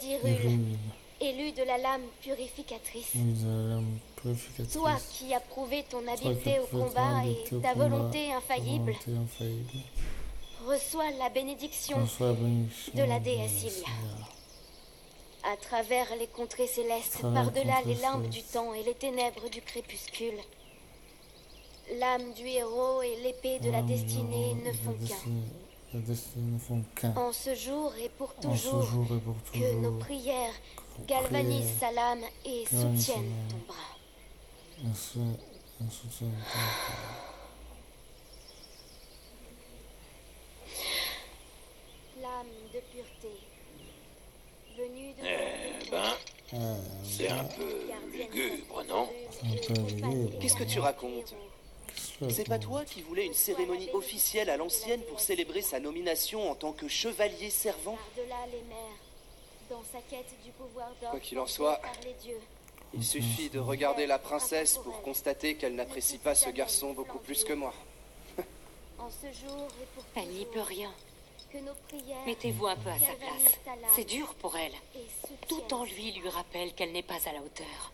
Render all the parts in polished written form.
d'Hyrule, élu de la lame purificatrice. Toi qui as prouvé ton habileté au combat et ta volonté infaillible, reçois la bénédiction de la déesse Ilia. À travers les contrées célestes, par-delà les limbes du temps et les ténèbres du crépuscule, l'âme du héros et l'épée de la destinée ne font qu'un. En ce jour et pour toujours, que nos prières galvanisent sa lame et soutiennent ton bras. L'âme de pureté, venue de... c'est un peu lugubre, non? Qu'est-ce que tu racontes? C'est pas toi qui voulais une cérémonie officielle à l'ancienne pour célébrer sa nomination en tant que chevalier servant? Par-delà les mers, dans sa quête du pouvoir d'or. Quoi qu'il en soit, par les dieux. il suffit de regarder la princesse pour constater qu'elle n'apprécie pas ce garçon beaucoup plus que moi. En ce jour et pour Elle n'y peut rien. que nos prières Mettez-vous un peu à sa galvanisent place. ta lame C'est dur pour elle. et soutiennent Tout en lui rappelle qu'elle n'est pas à la hauteur.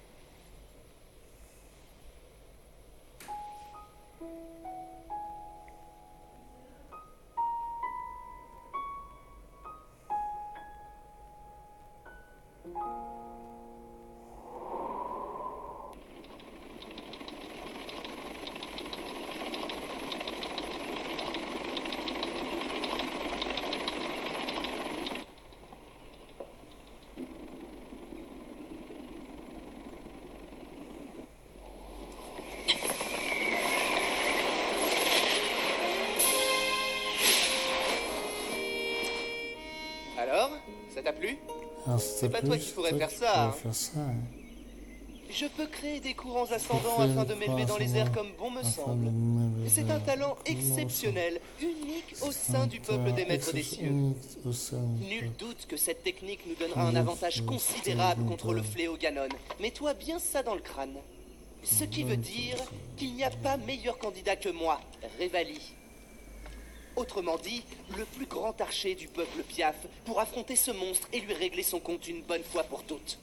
Alors, ça t'a plu? C'est pas toi qui pourrais faire ça, hein. Je peux créer des courants ascendants afin de m'élever dans les airs comme bon me semble. C'est un talent exceptionnel, unique au sein du peuple des maîtres des cieux. Nul doute que cette technique nous donnera un avantage considérable contre le fléau Ganon. Mets-toi bien ça dans le crâne. Ce qui veut dire qu'il n'y a pas meilleur candidat que moi, Révali. Autrement dit, le plus grand archer du peuple Piaf pour affronter ce monstre et lui régler son compte une bonne fois pour toutes.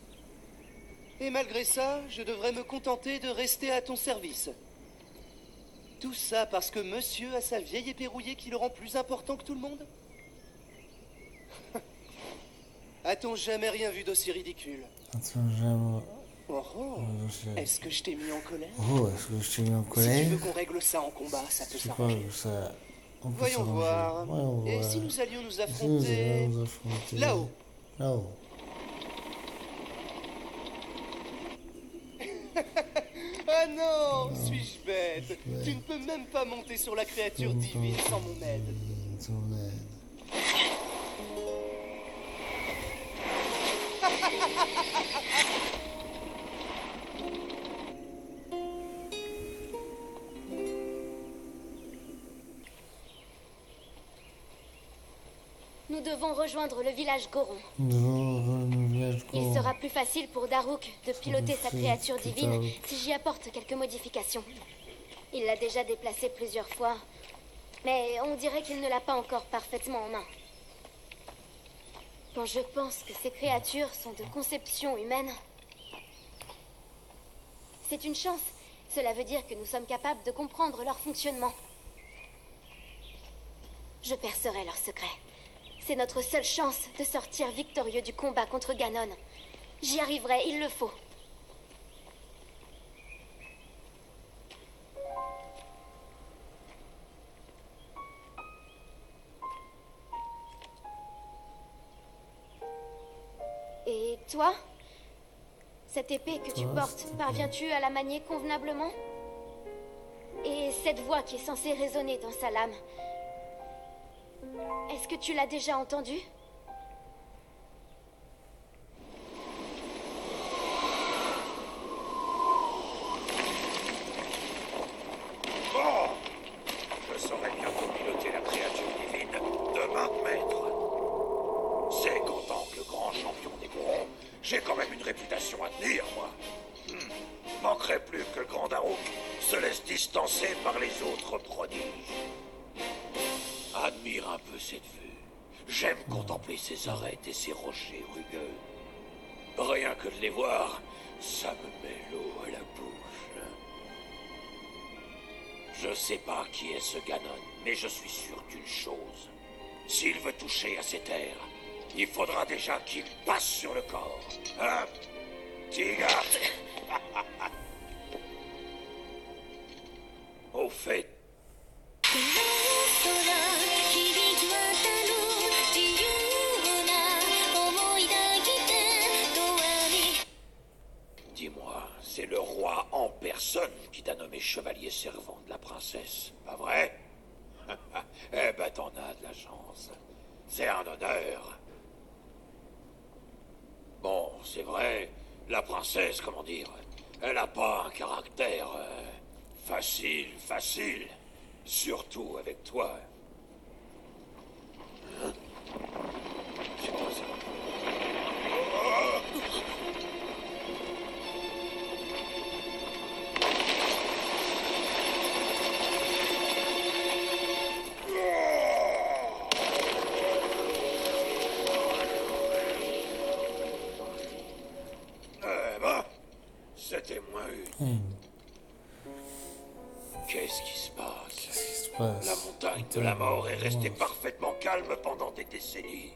Et malgré ça, je devrais me contenter de rester à ton service. Tout ça parce que monsieur a sa vieille épée rouillée qui le rend plus important que tout le monde? A-t-on jamais rien vu d'aussi ridicule? Oh oh, est-ce que je t'ai mis en colère? Si tu veux qu'on règle ça en combat, ça peut s'arranger. Voyons voir. Et si nous allions nous affronter là-haut? Ah non, suis-je bête? Tu ne peux même pas monter sur la créature divine sans mon aide. Nous devons rejoindre le village Goron. Il sera plus facile pour Daruk de piloter sa créature divine si j'y apporte quelques modifications. Il l'a déjà déplacée plusieurs fois, mais on dirait qu'il ne l'a pas encore parfaitement en main. Quand je pense que ces créatures sont de conception humaine, c'est une chance. Cela veut dire que nous sommes capables de comprendre leur fonctionnement. Je percerai leur secret. C'est notre seule chance de sortir victorieux du combat contre Ganon. J'y arriverai, il le faut. Et toi? Cette épée que tu portes, parviens-tu à la manier convenablement? Et cette voix qui est censée résonner dans sa lame, est-ce que tu l'as déjà entendue? Bon, je saurai bientôt piloter la créature divine de main de maître. C'est qu'en tant que grand champion des Gorons, j'ai quand même une réputation à tenir, moi. Manquerait plus que le grand Daruk se laisse distancer par les autres prodiges. Admire un peu cette vue. J'aime contempler ces arêtes et ces rochers rugueux. Rien que de les voir, ça me met l'eau à la bouche. Je sais pas qui est ce Ganon, mais je suis sûr d'une chose. S'il veut toucher à ces terres, il faudra déjà qu'il passe sur le corps. Hein, petit gars? Au fait... Dis-moi, c'est le roi en personne qui t'a nommé chevalier servant de la princesse, pas vrai? Eh ben t'en as de la chance. C'est un honneur. Bon, c'est vrai, la princesse, comment dire, elle a pas un caractère facile. Surtout avec toi. Hein? C'est quoi ça? C'était moins une. Qu'est-ce qui se passe? La montagne de la mort est restée parfaitement calme pendant des décennies.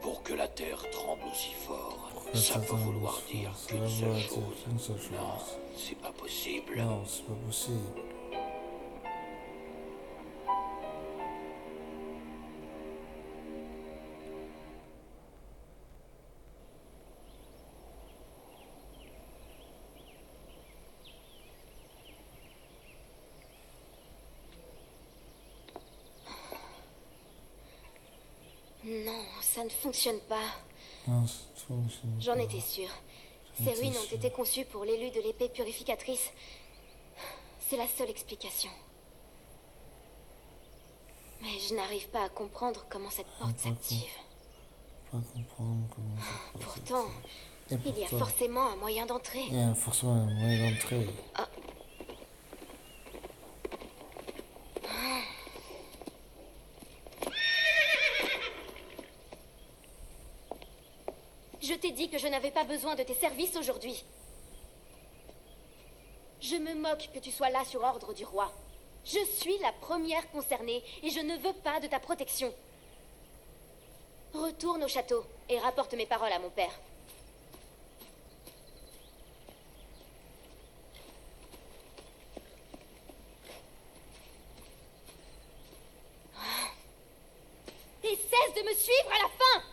Pour que la terre tremble aussi fort, ça peut vouloir dire qu'une seule chose. Non, c'est pas possible. Non, c'est pas possible. Non, ça ne fonctionne pas. Non, ça fonctionne J'en pas. étais sûre. Ces ruines ont été conçues pour l'élu de l'épée purificatrice. C'est la seule explication. Mais je n'arrive pas à comprendre comment cette porte s'active. Pas comprendre comment ça se passe. Pourtant, il y a forcément un moyen d'entrer. Il y a forcément un moyen d'entrer. Ah. Je t'ai dit que je n'avais pas besoin de tes services aujourd'hui. Je me moque que tu sois là sur ordre du roi. Je suis la première concernée et je ne veux pas de ta protection. Retourne au château et rapporte mes paroles à mon père. Et cesse de me suivre à la fin!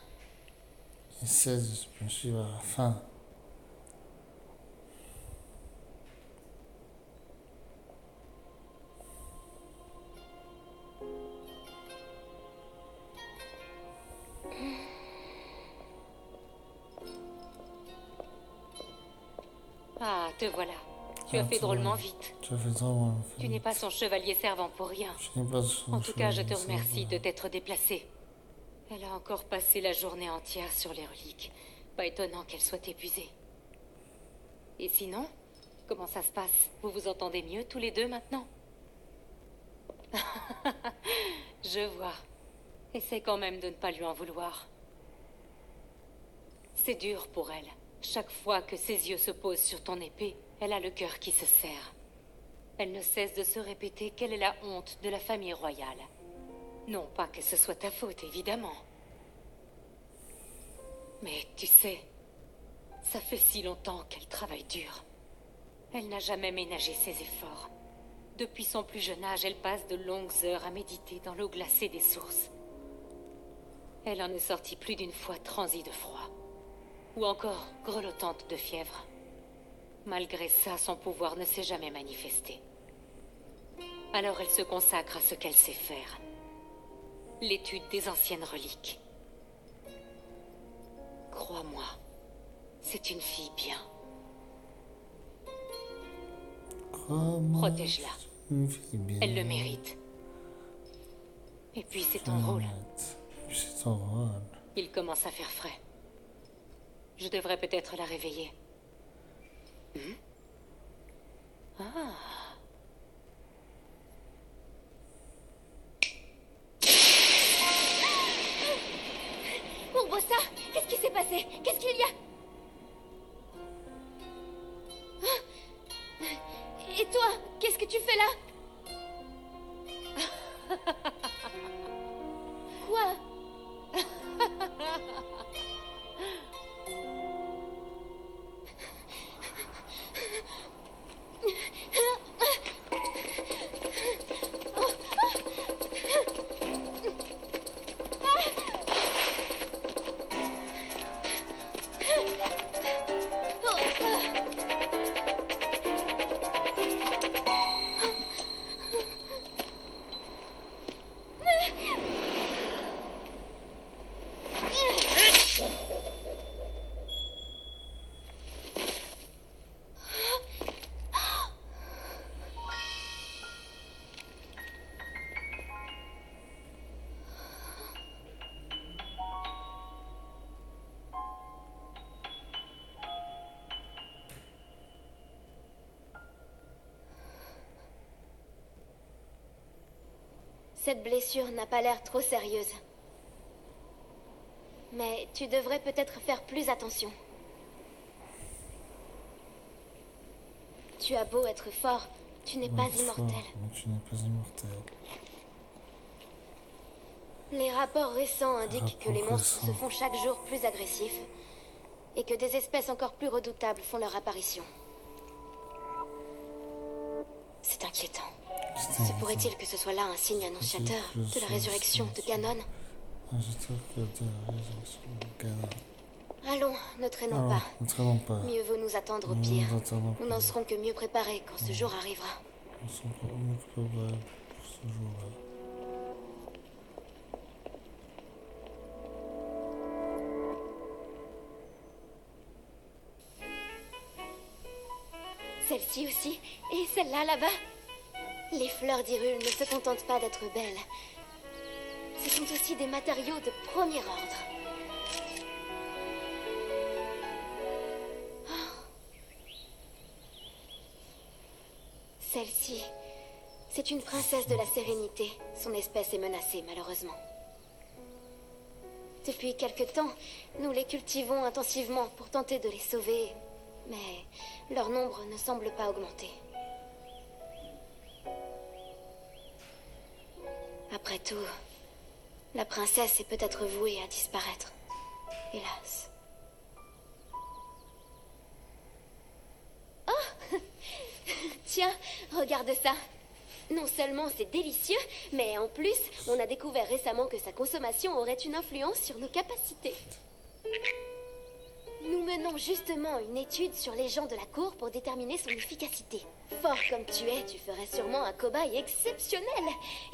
Et cesse de me suivre à la fin. Ah, te voilà. Tu as fait drôlement vite. Tu as fait drôlement vite. Tu n'es pas son chevalier servant pour rien. Je n'ai pas son En tout cas, je te chevalier remercie servant. de t'être déplacé. Elle a encore passé la journée entière sur les reliques. Pas étonnant qu'elle soit épuisée. Et sinon, comment ça se passe? Vous vous entendez mieux tous les deux maintenant? Je vois. Essaie quand même de ne pas lui en vouloir. C'est dur pour elle. Chaque fois que ses yeux se posent sur ton épée, elle a le cœur qui se serre. Elle ne cesse de se répéter qu'elle est la honte de la famille royale. Non pas que ce soit ta faute, évidemment. Mais tu sais, ça fait si longtemps qu'elle travaille dur. Elle n'a jamais ménagé ses efforts. Depuis son plus jeune âge, elle passe de longues heures à méditer dans l'eau glacée des sources. Elle en est sortie plus d'une fois transie de froid. Ou encore grelottante de fièvre. Malgré ça, son pouvoir ne s'est jamais manifesté. Alors elle se consacre à ce qu'elle sait faire. L'étude des anciennes reliques. Crois-moi, c'est une fille bien. Protège-la. Une fille bien. Elle le mérite. Et puis c'est ton rôle. C'est ton rôle. Il commence à faire frais. Je devrais peut-être la réveiller. Ah. Rossa, qu'est-ce qui s'est passé? Qu'est-ce qu'il y a? Et toi, qu'est-ce que tu fais là? Quoi? Cette blessure n'a pas l'air trop sérieuse. Mais tu devrais peut-être faire plus attention. Tu as beau être fort, tu n'es pas immortel. Tu n'es pas immortel. Les rapports récents indiquent que les monstres se font chaque jour plus agressifs et que des espèces encore plus redoutables font leur apparition. C'est inquiétant. Se pourrait-il que ce soit là un signe annonciateur de la résurrection de Ganon? Allons, ne traînons pas. Mieux vaut nous attendre au pire. Nous n'en serons que mieux préparés quand ce jour arrivera. Celle-ci aussi, et celle-là là-bas. Les fleurs d'Hyrule ne se contentent pas d'être belles. Ce sont aussi des matériaux de premier ordre. Celle-ci, c'est une princesse de la sérénité. Son espèce est menacée, malheureusement. Depuis quelque temps, nous les cultivons intensivement pour tenter de les sauver, mais leur nombre ne semble pas augmenter. Après tout, la princesse est peut-être vouée à disparaître. Hélas. Oh! Tiens, regarde ça. Non seulement c'est délicieux, mais en plus, on a découvert récemment que sa consommation aurait une influence sur nos capacités. Nous menons justement une étude sur les gens de la cour pour déterminer son efficacité. Fort comme tu es, tu ferais sûrement un cobaye exceptionnel.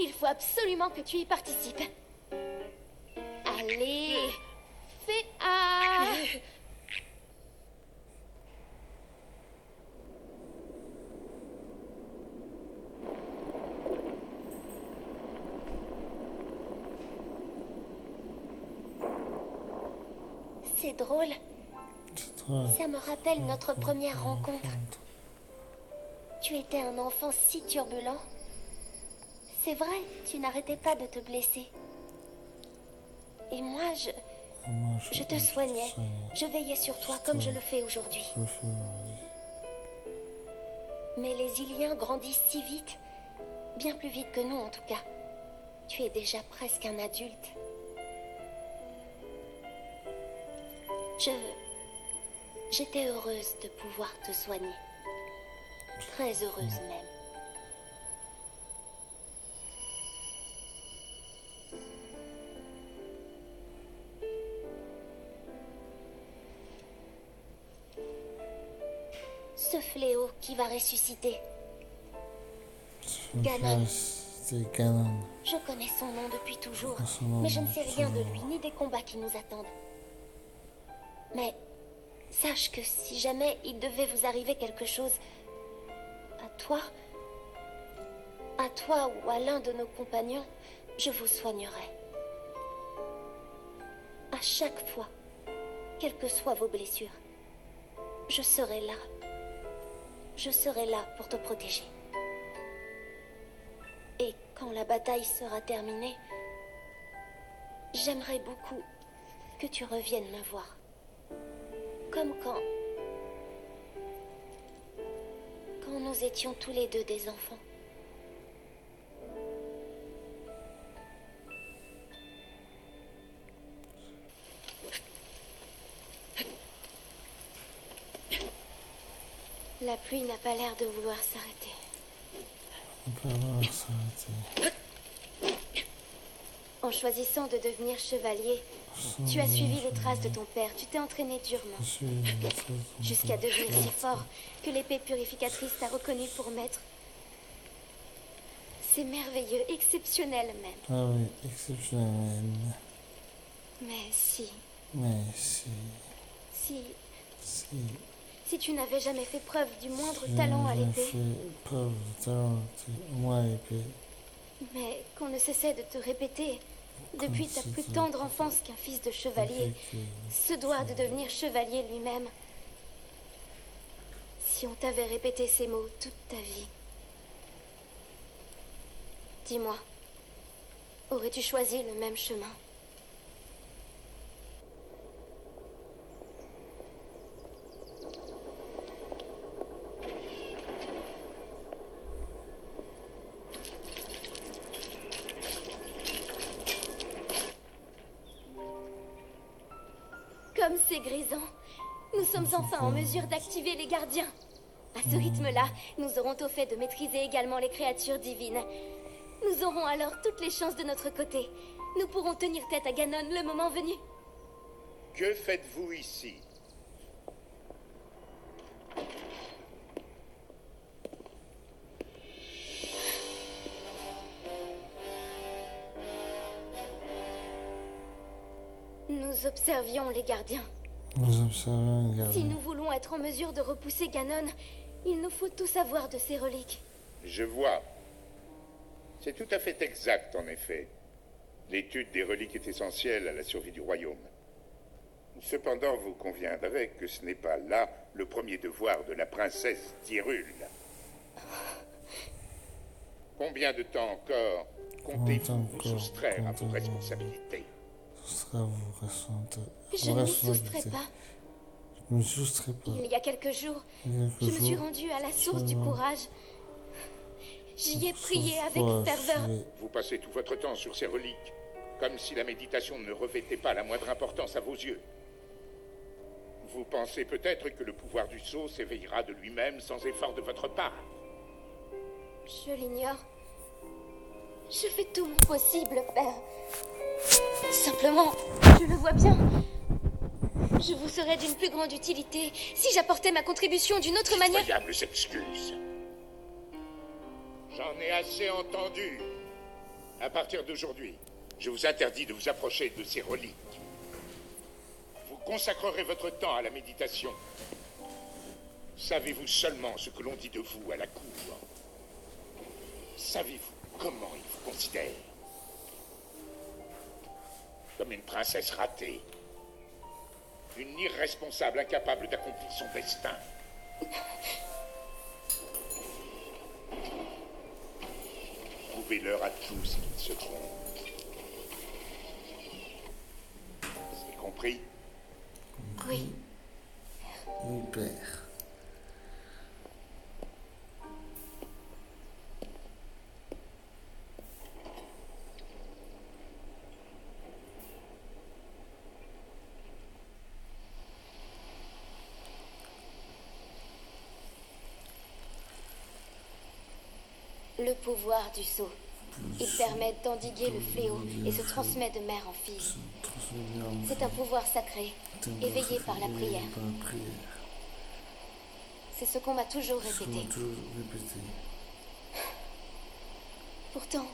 Il faut absolument que tu y participes. Allez, fais A. C'est drôle. Ça me rappelle notre première rencontre. Tu étais un enfant si turbulent. C'est vrai, tu n'arrêtais pas de te blesser. Et moi, je te soignais. Je veillais sur toi comme je le fais aujourd'hui. Mais les Iliens grandissent si vite. Bien plus vite que nous, en tout cas. Tu es déjà presque un adulte. J'étais heureuse de pouvoir te soigner. Très heureuse même. Ce fléau qui va ressusciter. Ganon. C'est Ganon. Je connais son nom depuis toujours, mais je ne sais rien de lui ni des combats qui nous attendent. Mais sache que si jamais il devait vous arriver quelque chose, à toi ou à l'un de nos compagnons, je vous soignerai. À chaque fois, quelles que soient vos blessures, je serai là. Je serai là pour te protéger. Et quand la bataille sera terminée, j'aimerais beaucoup que tu reviennes me voir. Comme quand nous étions tous les deux des enfants. La pluie n'a pas l'air de vouloir s'arrêter. En choisissant de devenir chevalier, tu as suivi les traces de ton père. Tu t'es entraîné durement. Jusqu'à devenir si fort que l'épée purificatrice t'a reconnu pour maître. C'est merveilleux, exceptionnel même. Ah oui, exceptionnel. Mais si... Si tu n'avais jamais fait preuve du moindre talent à l'épée. Mais qu'on ne cessait de te répéter, depuis ta plus tendre enfance qu'un fils de chevalier se doit de devenir chevalier lui-même. Si on t'avait répété ces mots toute ta vie, dis-moi, aurais-tu choisi le même chemin? Comme c'est grisant, nous sommes enfin en mesure d'activer les gardiens. À ce rythme-là, nous aurons au fait de maîtriser également les créatures divines. Nous aurons alors toutes les chances de notre côté. Nous pourrons tenir tête à Ganon le moment venu. Que faites-vous ici? Nous observions les gardiens. Si nous voulons être en mesure de repousser Ganon, il nous faut tout savoir de ces reliques. Je vois. C'est tout à fait exact, en effet. L'étude des reliques est essentielle à la survie du royaume. Cependant, vous conviendrez que ce n'est pas là le premier devoir de la princesse d'Hyrule. Combien de temps encore comptez-vous vous soustraire à vos responsabilités? Je ne m'y soustrais pas. Je ne me soustrais pas. Il y a quelques jours, je me suis rendue à la source du courage. J'y ai prié avec ferveur. Vous passez tout votre temps sur ces reliques, comme si la méditation ne revêtait pas la moindre importance à vos yeux. Vous pensez peut-être que le pouvoir du sceau s'éveillera de lui-même sans effort de votre part. Je l'ignore. Je fais tout mon possible, père. Simplement, je le vois bien. Je vous serais d'une plus grande utilité si j'apportais ma contribution d'une autre manière. Incroyables excuses. J'en ai assez entendu. À partir d'aujourd'hui, je vous interdis de vous approcher de ces reliques. Vous consacrerez votre temps à la méditation. Savez-vous seulement ce que l'on dit de vous à la cour? Savez-vous comment ils vous considèrent? Comme une princesse ratée. Une irresponsable incapable d'accomplir son destin. Prouvez-leur à tous qu'ils se trompent. C'est compris? Oui. Oui, père. Le pouvoir du sceau. Il permet d'endiguer le fléau et se transmet de mère en fille. C'est un pouvoir sacré, éveillé par la prière. C'est ce qu'on m'a toujours répété. Pourtant,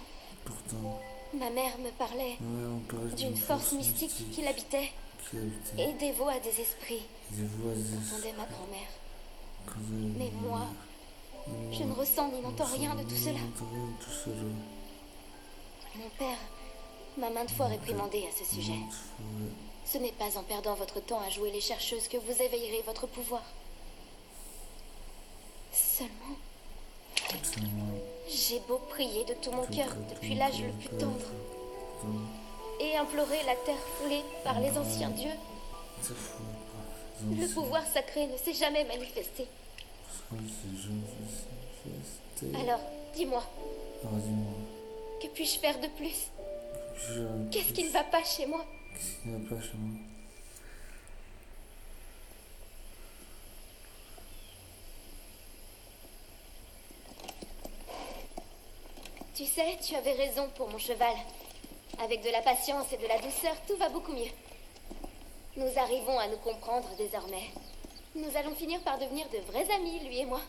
ma mère me parlait d'une force mystique qui l'habitait et des voix des esprits, entendait ma grand-mère. Mais moi, je ne ressens ni n'entends rien de tout cela. Mon père m'a maintes fois réprimandé à ce sujet. Ce n'est pas en perdant votre temps à jouer les chercheuses que vous éveillerez votre pouvoir. Seulement, j'ai beau prier de tout mon cœur depuis l'âge le plus tendre. et implorer la terre foulée par les anciens dieux. C'est fou. Le pouvoir sacré ne s'est jamais manifesté. Alors, dis-moi. Dis-moi. Que puis-je faire de plus? Qu'est-ce qui ne va pas chez moi? Qu'est-ce qui ne va pas chez moi? Tu sais, tu avais raison pour mon cheval. Avec de la patience et de la douceur, tout va beaucoup mieux. Nous arrivons à nous comprendre désormais. Nous allons finir par devenir de vrais amis, lui et moi.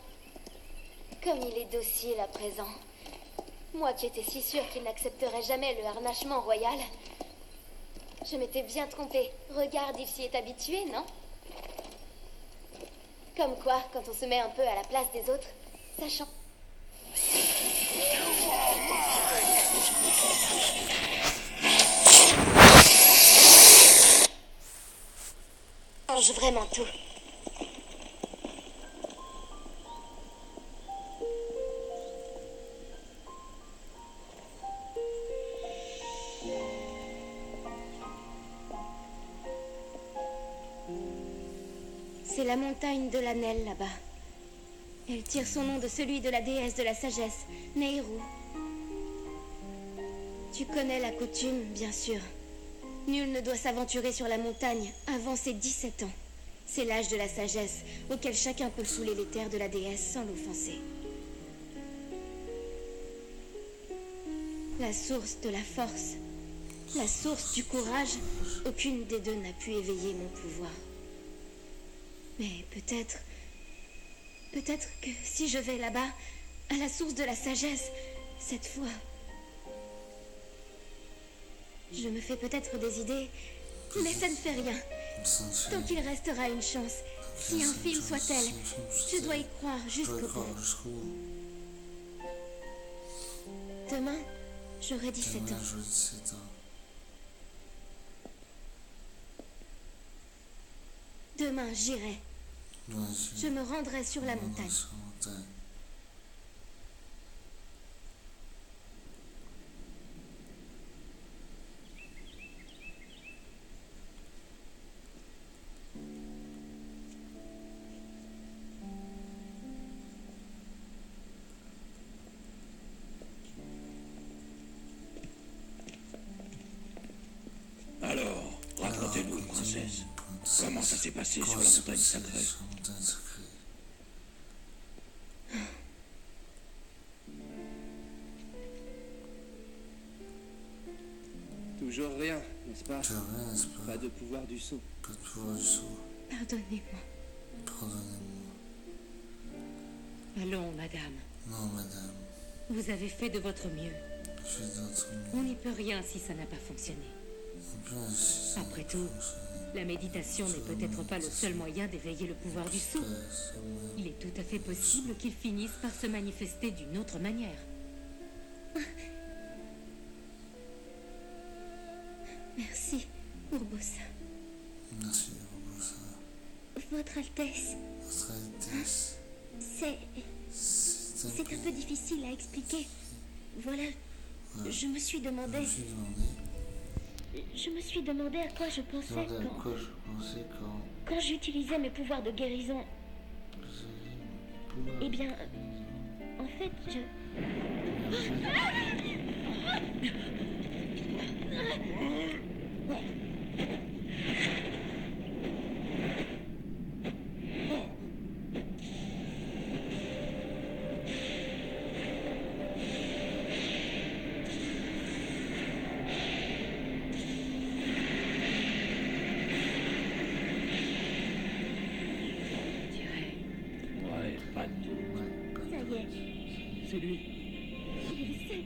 Comme il est docile à présent. Moi qui étais si sûre qu'il n'accepterait jamais le harnachement royal. Je m'étais bien trompée. Regarde, il s'y est habitué, non? Comme quoi, quand on se met un peu à la place des autres, ça change. Change vraiment tout. C'est la montagne de l'Anel là-bas. Elle tire son nom de celui de la déesse de la sagesse, Nehru. Tu connais la coutume, bien sûr. Nul ne doit s'aventurer sur la montagne avant ses 17 ans. C'est l'âge de la sagesse, auquel chacun peut fouler les terres de la déesse sans l'offenser. La source de la force, la source du courage, aucune des deux n'a pu éveiller mon pouvoir. Mais peut-être que si je vais là-bas, à la source de la sagesse, cette fois, je me fais peut-être des idées, mais ça ne fait rien. Tant qu'il restera une chance, si infime soit-elle, je dois y croire jusqu'au bout. Demain, j'aurai 17 ans. Demain, j'irai. Je me rendrai sur la montagne. Alors, racontez-nous, princesse. Comment ça s'est passé sur la montagne sacrée? Toujours rien, n'est-ce pas? Toujours rien, n'est-ce pas? Pas de pouvoir du sceau. Pas de pouvoir du sceau. Pardonnez-moi. Pardonnez-moi. Allons, madame. Non, madame. Vous avez fait de votre mieux. Je fais de votre mieux. On n'y peut rien si ça n'a pas fonctionné. Après tout, la méditation n'est peut-être pas le seul moyen d'éveiller le pouvoir du sceau. Il est tout à fait possible qu'il finisse par se manifester d'une autre manière. Merci, Urbosa. Merci, Urbosa. Votre Altesse. Votre Altesse. C'est un peu difficile à expliquer. Voilà, je me suis demandé... Je me suis demandé à quoi je pensais quand j'utilisais mes pouvoirs de guérison. Eh bien, en fait, C'est lui. Il s'est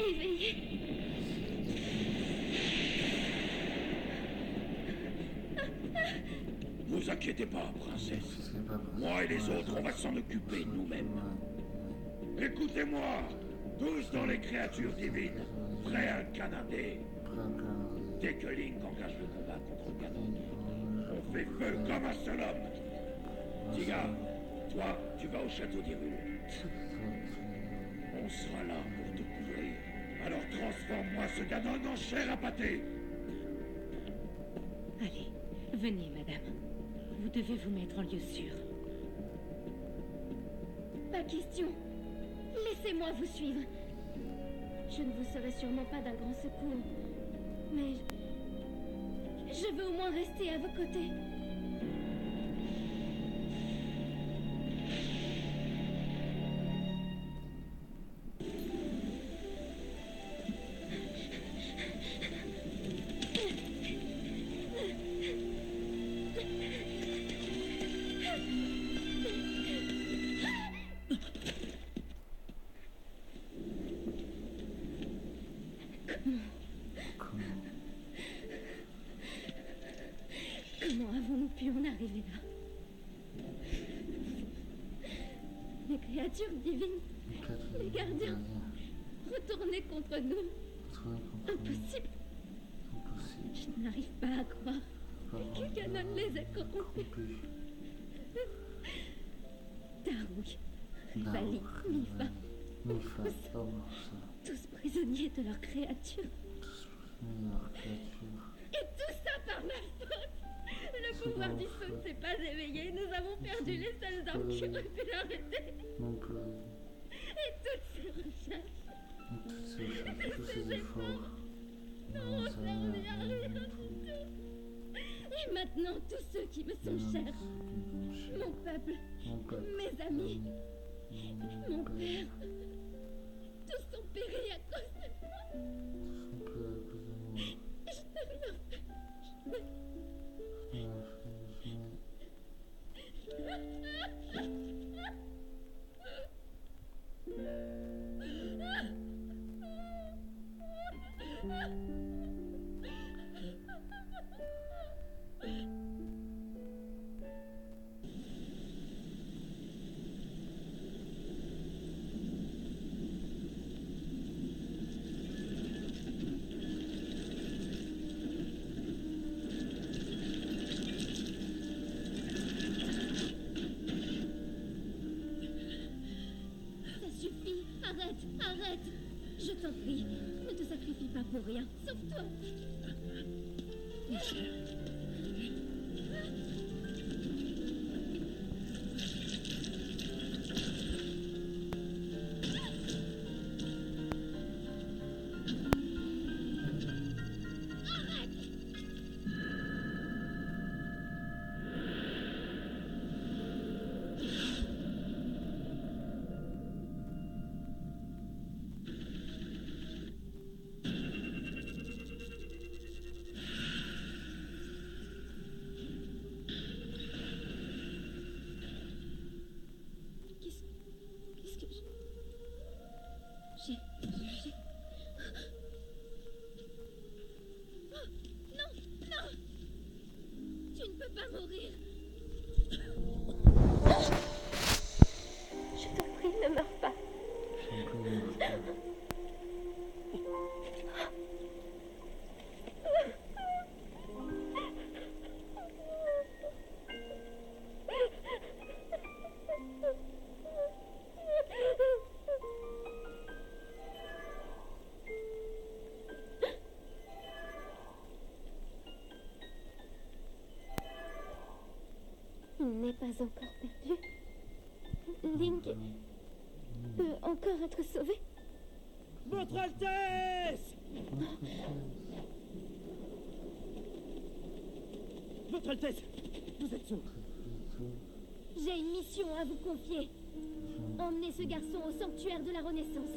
éveillé. Vous inquiétez pas, princesse. Moi et les autres, on va s'en occuper nous-mêmes. Écoutez-moi, tous dans les créatures divines, prêts à le canader. Dès que Link engage le combat contre Ganon, on fait feu comme un seul homme. Tiga, toi, tu vas au château d'Hyrule. On sera là pour te couvrir. Alors transforme-moi ce Ganon en chair à pâté. Allez, venez, madame. Vous devez vous mettre en lieu sûr. Pas question. Laissez-moi vous suivre. Je ne vous serai sûrement pas d'un grand secours, mais je veux au moins rester à vos côtés. Comment avons-nous pu en arriver là? Les créatures divines, les gardiens, retournés contre nous. Impossible. Je n'arrive pas à croire que Ganon les a corrompus. Daruk, Vali, Mifa, tous prisonniers de leur créature. Et tout ça par ma faute. Le pouvoir du feu ne s'est pas éveillé. Nous avons perdu les seules armes qui auraient pu l'arrêter. Et toutes ces recherches. Tous ces efforts. Non, ça on n'y a rien du tout. Et maintenant, tous ceux qui me sont chers. Mon peuple, mes amis, mon père. Tous ont péri à cause de moi. Je n'ai rien fait. Arrête! Je t'en prie, ne te sacrifie pas pour rien. Sauve-toi! Mourir. Je t'en prie, ne meurs pas. Il n'est pas encore perdu. Link peut encore être sauvé. Votre Altesse! Votre Altesse, vous êtes sourd. J'ai une mission à vous confier. Emmenez ce garçon au sanctuaire de la Renaissance.